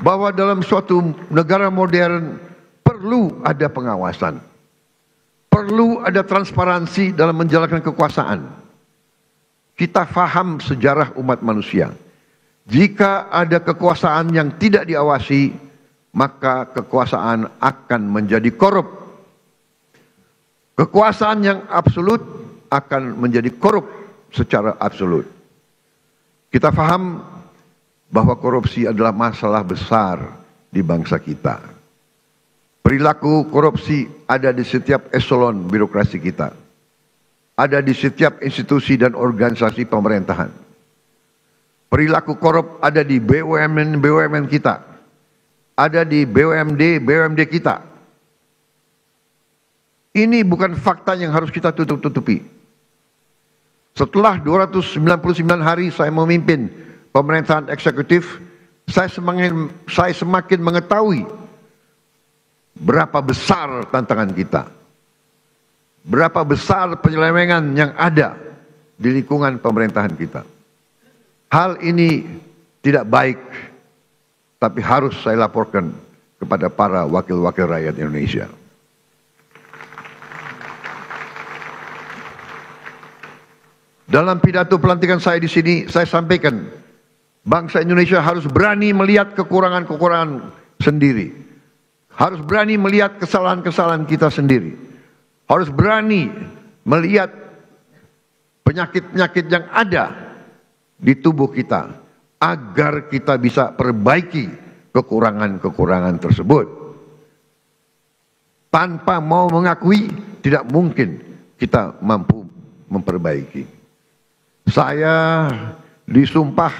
bahwa dalam suatu negara modern perlu ada pengawasan, perlu ada transparansi dalam menjalankan kekuasaan. Kita faham sejarah umat manusia. Jika ada kekuasaan yang tidak diawasi, maka kekuasaan akan menjadi korup. Kekuasaan yang absolut akan menjadi korup secara absolut. Kita faham bahwa korupsi adalah masalah besar di bangsa kita. Perilaku korupsi ada di setiap eselon birokrasi kita. Ada di setiap institusi dan organisasi pemerintahan. Perilaku korup ada di BUMN kita. Ada di BUMD kita. Ini bukan fakta yang harus kita tutup-tutupi. Setelah 299 hari saya memimpin pemerintahan eksekutif, saya semakin mengetahui berapa besar tantangan kita. Berapa besar penyelewengan yang ada di lingkungan pemerintahan kita. Hal ini tidak baik, tapi harus saya laporkan kepada para wakil-wakil rakyat Indonesia. Dalam pidato pelantikan saya di sini, saya sampaikan, bangsa Indonesia harus berani melihat kekurangan-kekurangan sendiri. Harus berani melihat kesalahan-kesalahan kita sendiri. Harus berani melihat penyakit-penyakit yang ada di tubuh kita, agar kita bisa perbaiki kekurangan-kekurangan tersebut. Tanpa mau mengakui, tidak mungkin kita mampu memperbaiki. Saya disumpah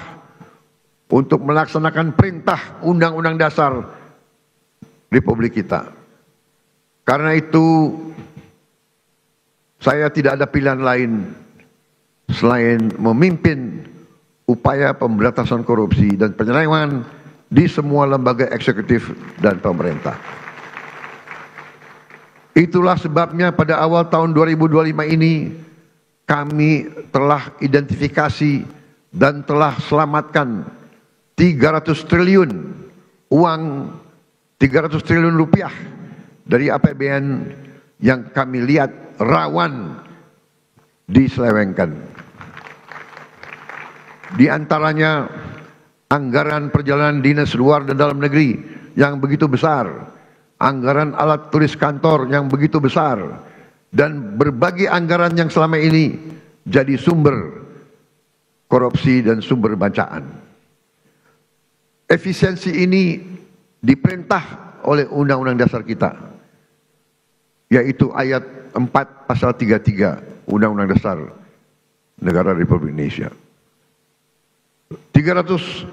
untuk melaksanakan perintah Undang-Undang Dasar Republik kita. Karena itu saya tidak ada pilihan lain selain memimpin upaya pemberantasan korupsi dan penyelewengan di semua lembaga eksekutif dan pemerintah. Itulah sebabnya pada awal tahun 2025 ini kami telah identifikasi dan telah selamatkan 300 triliun uang, 300 triliun rupiah dari APBN yang kami lihat rawan diselewengkan. Di antaranya anggaran perjalanan dinas luar dan dalam negeri yang begitu besar, anggaran alat tulis kantor yang begitu besar, dan berbagai anggaran yang selama ini jadi sumber korupsi dan sumber bacaan. Efisiensi ini diperintah oleh Undang-Undang Dasar kita, yaitu ayat 4 pasal 33 Undang-Undang Dasar Negara Republik Indonesia. 300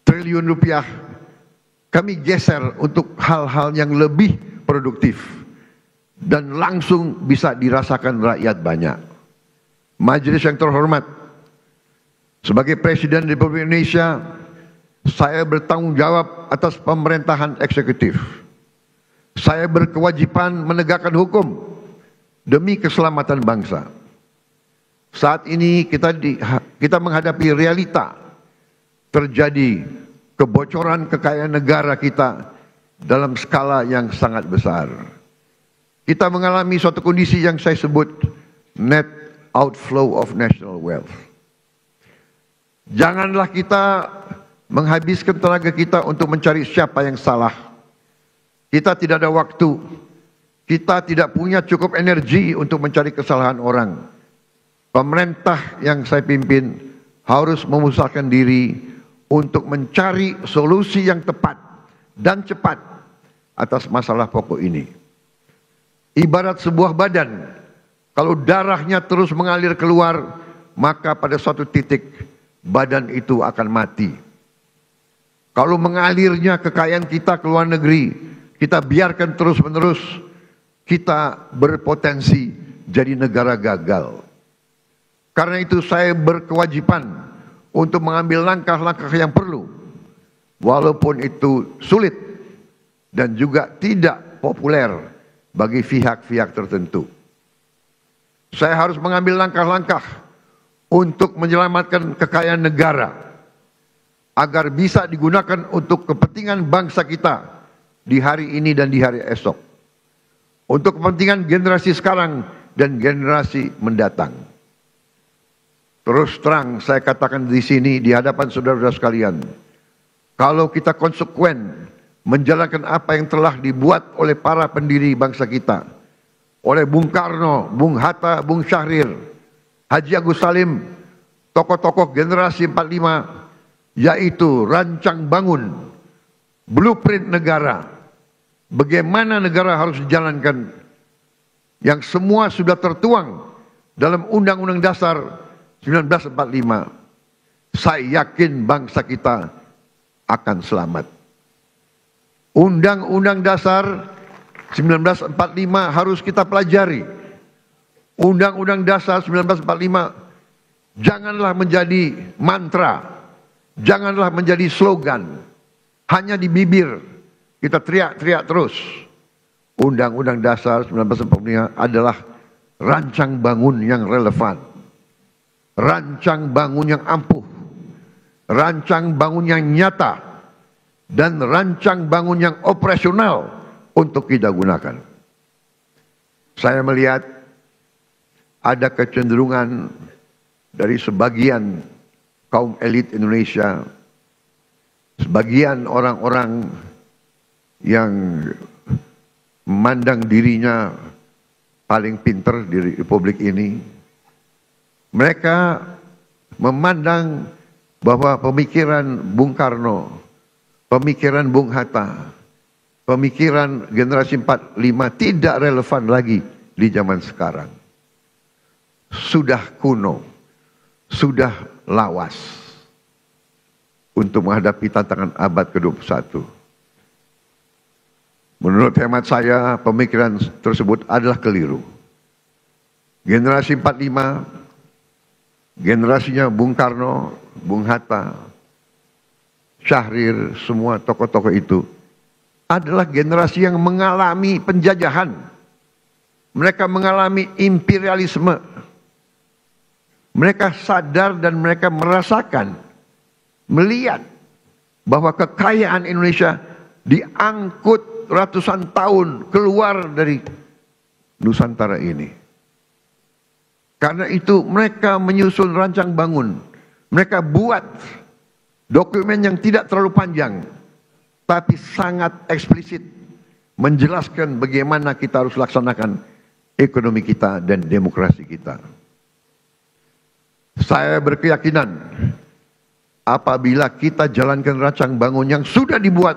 triliun rupiah kami geser untuk hal-hal yang lebih produktif dan langsung bisa dirasakan rakyat banyak. Majelis yang terhormat, sebagai Presiden Republik Indonesia, saya bertanggung jawab atas pemerintahan eksekutif. Saya berkewajiban menegakkan hukum demi keselamatan bangsa. Saat ini kita menghadapi realita terjadi kebocoran kekayaan negara kita dalam skala yang sangat besar. Kita mengalami suatu kondisi yang saya sebut net outflow of national wealth. Janganlah kita menghabiskan tenaga kita untuk mencari siapa yang salah. Kita tidak ada waktu. Kita tidak punya cukup energi untuk mencari kesalahan orang. Pemerintah yang saya pimpin harus memusatkan diri untuk mencari solusi yang tepat dan cepat atas masalah pokok ini. Ibarat sebuah badan, kalau darahnya terus mengalir keluar, maka pada suatu titik badan itu akan mati. Kalau mengalirnya kekayaan kita ke luar negeri, kita biarkan terus-menerus, kita berpotensi jadi negara gagal. Karena itu saya berkewajiban untuk mengambil langkah-langkah yang perlu, walaupun itu sulit dan juga tidak populer bagi pihak-pihak tertentu. Saya harus mengambil langkah-langkah untuk menyelamatkan kekayaan negara. agar bisa digunakan untuk kepentingan bangsa kita di hari ini dan di hari esok. Untuk kepentingan generasi sekarang dan generasi mendatang. Terus terang saya katakan di sini di hadapan saudara-saudara sekalian, kalau kita konsekuen menjalankan apa yang telah dibuat oleh para pendiri bangsa kita, oleh Bung Karno, Bung Hatta, Bung Syahrir, Haji Agus Salim, tokoh-tokoh generasi 45, yaitu rancang bangun, blueprint negara, bagaimana negara harus dijalankan, yang semua sudah tertuang dalam Undang-Undang Dasar 1945. Saya yakin bangsa kita akan selamat. Undang-Undang Dasar 1945 harus kita pelajari. Undang-Undang Dasar 1945 janganlah menjadi mantra, janganlah menjadi slogan, hanya di bibir kita teriak-teriak terus. Undang-Undang Dasar 1945 adalah rancang bangun yang relevan, rancang bangun yang ampuh, rancang bangun yang nyata, dan rancang bangun yang operasional untuk kita gunakan. Saya melihat ada kecenderungan dari sebagian kaum elit Indonesia, sebagian orang-orang yang memandang dirinya paling pinter di republik ini. Mereka memandang bahwa pemikiran Bung Karno, pemikiran Bung Hatta, pemikiran generasi 45 tidak relevan lagi di zaman sekarang. Sudah kuno, sudah lawas untuk menghadapi tantangan abad ke-21. Menurut hemat saya, pemikiran tersebut adalah keliru. Generasi 45, generasinya Bung Karno, Bung Hatta, Syahrir, semua tokoh-tokoh itu adalah generasi yang mengalami penjajahan. Mereka mengalami imperialisme. Mereka sadar dan mereka merasakan, melihat bahwa kekayaan Indonesia diangkut ratusan tahun keluar dari Nusantara ini. Karena itu mereka menyusun rancang bangun. Mereka buat dokumen yang tidak terlalu panjang, tapi sangat eksplisit menjelaskan bagaimana kita harus laksanakan ekonomi kita dan demokrasi kita. Saya berkeyakinan apabila kita jalankan rancang bangun yang sudah dibuat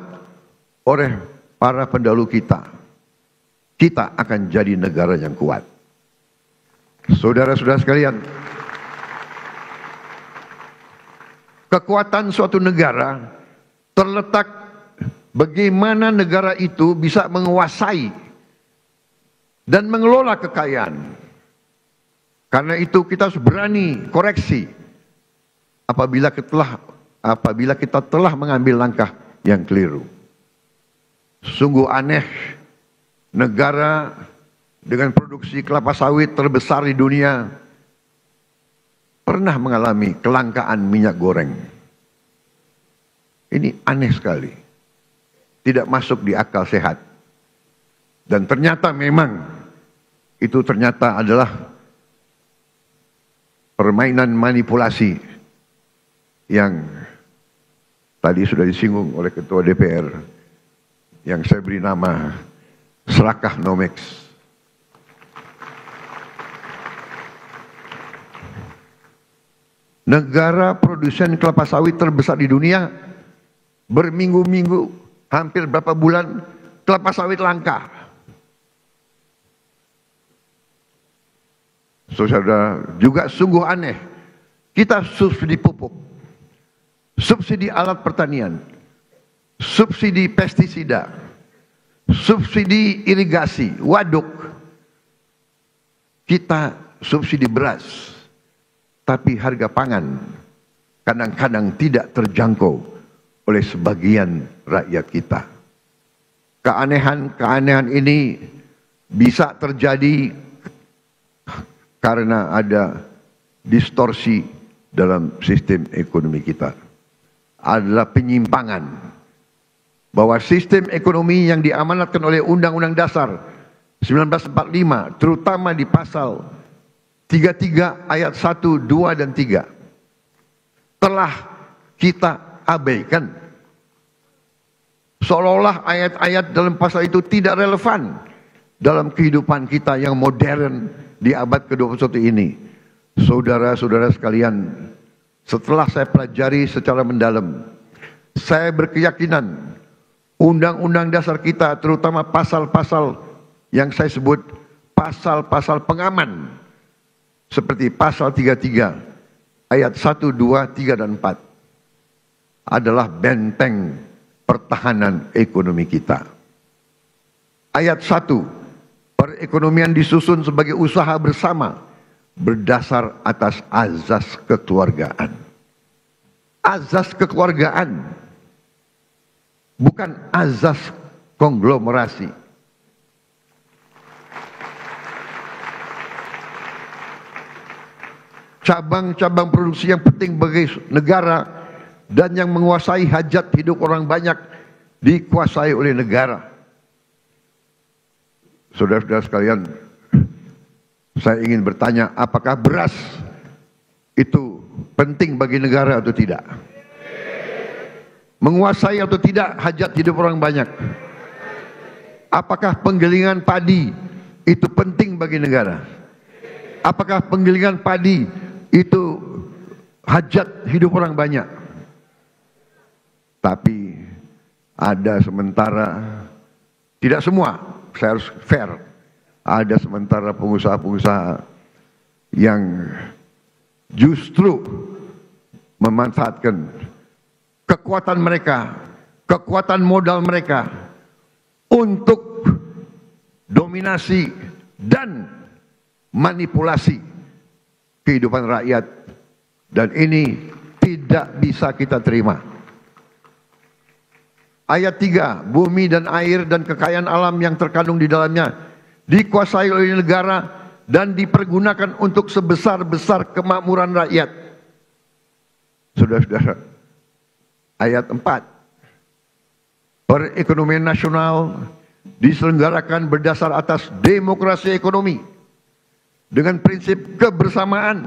oleh para pendahulu kita, kita akan jadi negara yang kuat. Saudara-saudara sekalian, kekuatan suatu negara terletak bagaimana negara itu bisa menguasai dan mengelola kekayaan. Karena itu kita harus berani koreksi apabila kita telah mengambil langkah yang keliru. Sungguh aneh negara dengan produksi kelapa sawit terbesar di dunia pernah mengalami kelangkaan minyak goreng. Ini aneh sekali. Tidak masuk di akal sehat. Dan ternyata memang itu ternyata adalah permainan manipulasi yang tadi sudah disinggung oleh Ketua DPR yang saya beri nama Serakah Nomex. Negara produsen kelapa sawit terbesar di dunia, berminggu-minggu, hampir berapa bulan, kelapa sawit langka. Saudara, juga sungguh aneh. Kita subsidi pupuk, subsidi alat pertanian, subsidi pestisida, subsidi irigasi, waduk. Kita subsidi beras, tapi harga pangan kadang-kadang tidak terjangkau oleh sebagian rakyat kita. Keanehan-keanehan ini bisa terjadi karena ada distorsi dalam sistem ekonomi kita. adalah penyimpangan. Bahwa sistem ekonomi yang diamanatkan oleh Undang-Undang Dasar 1945, terutama di pasal 33 ayat 1, 2, dan 3, telah kita abaikan. Seolah-olah ayat-ayat dalam pasal itu tidak relevan dalam kehidupan kita yang modern di abad ke-21 ini. Saudara-saudara sekalian, setelah saya pelajari secara mendalam, saya berkeyakinan Undang-Undang Dasar kita, terutama pasal-pasal yang saya sebut pasal-pasal pengaman, seperti pasal 33 ayat 1, 2, 3, dan 4, adalah benteng pertahanan ekonomi kita. Ayat 1, perekonomian disusun sebagai usaha bersama berdasar atas azas kekeluargaan. Azas kekeluargaan, bukan azas konglomerasi. Cabang-cabang produksi yang penting bagi negara dan yang menguasai hajat hidup orang banyak dikuasai oleh negara. Saudara-saudara sekalian, saya ingin bertanya, apakah beras itu penting bagi negara atau tidak? Menguasai atau tidak hajat hidup orang banyak? Apakah penggilingan padi itu penting bagi negara? Apakah penggilingan padi itu hajat hidup orang banyak? Tapi ada sementara, tidak semua, saya harus fair, ada sementara pengusaha-pengusaha yang justru memanfaatkan kekuatan mereka, kekuatan modal mereka untuk dominasi dan manipulasi kehidupan rakyat, dan ini tidak bisa kita terima. Ayat 3, bumi dan air dan kekayaan alam yang terkandung di dalamnya dikuasai oleh negara dan dipergunakan untuk sebesar-besar kemakmuran rakyat. Saudara-saudara, ayat 4, perekonomian nasional diselenggarakan berdasar atas demokrasi ekonomi dengan prinsip kebersamaan,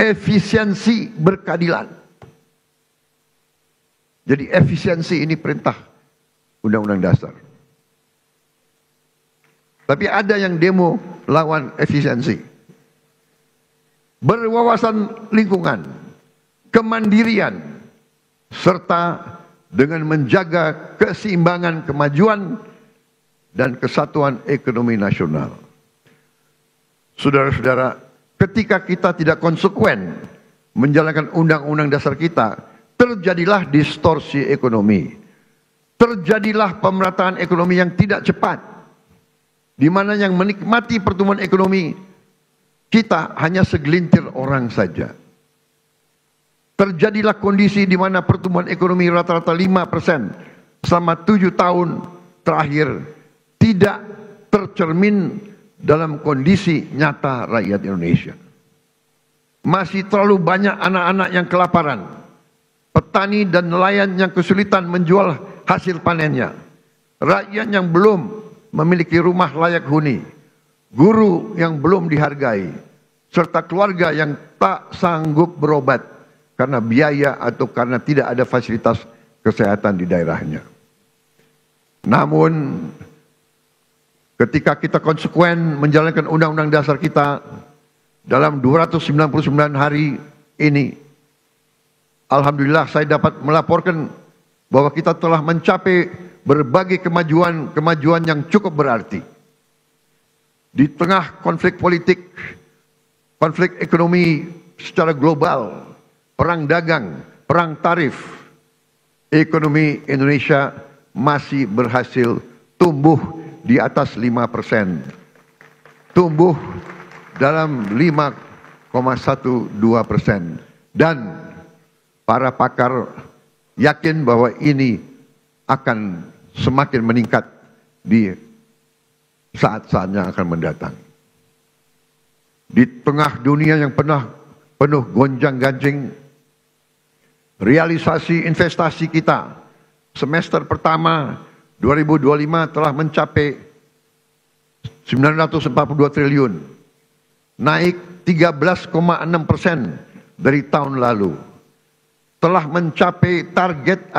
efisiensi, berkeadilan. Jadi efisiensi ini perintah Undang-Undang Dasar. Tapi ada yang demo lawan efisiensi. Berwawasan lingkungan, kemandirian, serta dengan menjaga keseimbangan kemajuan dan kesatuan ekonomi nasional. Saudara-saudara, ketika kita tidak konsekuen menjalankan undang-undang dasar kita, terjadilah distorsi ekonomi. Terjadilah pemerataan ekonomi yang tidak cepat, di mana yang menikmati pertumbuhan ekonomi kita hanya segelintir orang saja. Terjadilah kondisi di mana pertumbuhan ekonomi rata-rata 5% selama 7 tahun terakhir tidak tercermin dalam kondisi nyata rakyat Indonesia. Masih terlalu banyak anak-anak yang kelaparan, petani dan nelayan yang kesulitan menjual hasil panennya, rakyat yang belum memiliki rumah layak huni, guru yang belum dihargai, serta keluarga yang tak sanggup berobat karena biaya atau karena tidak ada fasilitas kesehatan di daerahnya. Namun, ketika kita konsekuen menjalankan undang-undang dasar kita dalam 299 hari ini, alhamdulillah saya dapat melaporkan bahwa kita telah mencapai berbagai kemajuan yang cukup berarti. Di tengah konflik politik, konflik ekonomi secara global, perang dagang, perang tarif, ekonomi Indonesia masih berhasil tumbuh di atas 5%. Tumbuh dalam 5,12%. Dan para pakar yakin bahwa ini akan semakin meningkat di saat-saat yang akan mendatang. Di tengah dunia yang penuh gonjang-ganjing, Realisasi investasi kita semester pertama 2025 telah mencapai 942 triliun, naik 13,6% dari tahun lalu. Telah mencapai target